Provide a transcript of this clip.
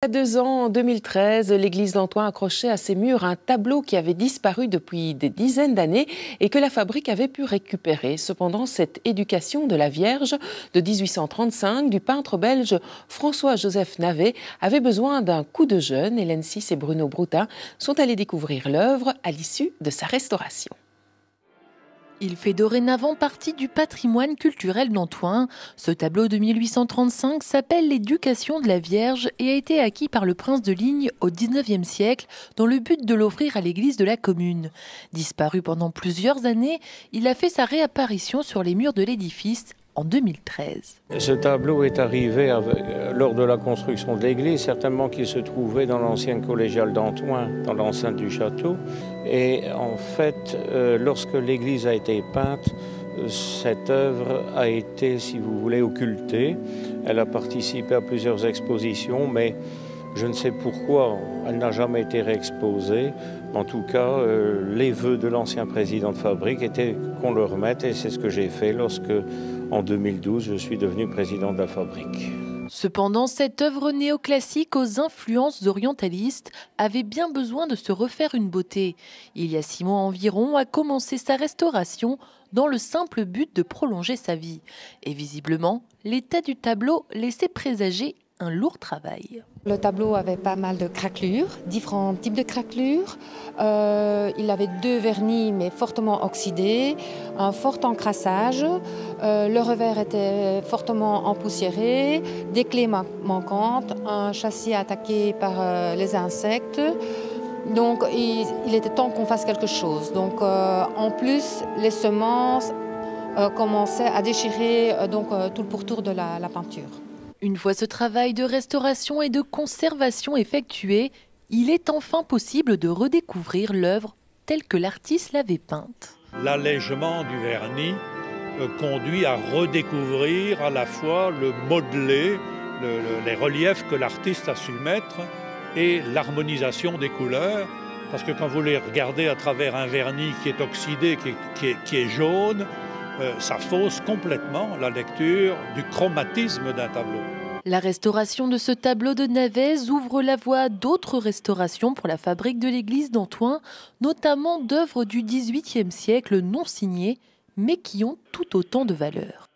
Il y a 2 ans, en 2013, l'église d'Antoing accrochait à ses murs un tableau qui avait disparu depuis des dizaines d'années et que la fabrique avait pu récupérer. Cependant, cette éducation de la Vierge de 1835 du peintre belge François-Joseph Navet avait besoin d'un coup de jeune. Hélène Six et Bruno Broutin sont allés découvrir l'œuvre à l'issue de sa restauration. Il fait dorénavant partie du patrimoine culturel d'Antoing. Ce tableau de 1835 s'appelle l'Éducation de la Vierge et a été acquis par le prince de Ligne au XIXe siècle dans le but de l'offrir à l'église de la commune. Disparu pendant plusieurs années, il a fait sa réapparition sur les murs de l'édifice en 2013. Ce tableau est arrivé lors de la construction de l'église, certainement qu'il se trouvait dans l'ancienne collégiale d'Antoing, dans l'enceinte du château. Et en fait, lorsque l'église a été peinte, cette œuvre a été, si vous voulez, occultée. Elle a participé à plusieurs expositions, mais je ne sais pourquoi elle n'a jamais été réexposée. En tout cas, les vœux de l'ancien président de fabrique étaient qu'on le remette, et c'est ce que j'ai fait lorsque, en 2012, je suis devenu président de la fabrique. Cependant, cette œuvre néoclassique aux influences orientalistes avait bien besoin de se refaire une beauté. Il y a 6 mois environ a commencé sa restauration dans le simple but de prolonger sa vie. Et visiblement, l'état du tableau laissait présager un lourd travail. Le tableau avait pas mal de craquelures, différents types de craquelures. Il avait 2 vernis mais fortement oxydés, un fort encrassage. Le revers était fortement empoussiéré, des clés manquantes, un châssis attaqué par les insectes. Donc il était temps qu'on fasse quelque chose. Donc en plus, les semences commençaient à déchirer tout le pourtour de la peinture. Une fois ce travail de restauration et de conservation effectué, il est enfin possible de redécouvrir l'œuvre telle que l'artiste l'avait peinte. L'allègement du vernis conduit à redécouvrir à la fois le modelé, les reliefs que l'artiste a su mettre et l'harmonisation des couleurs. Parce que quand vous les regardez à travers un vernis qui est oxydé, qui est jaune, ça fausse complètement la lecture du chromatisme d'un tableau. La restauration de ce tableau de Navet ouvre la voie à d'autres restaurations pour la fabrique de l'église d'Antoing, notamment d'œuvres du XVIIIe siècle non signées, mais qui ont tout autant de valeur.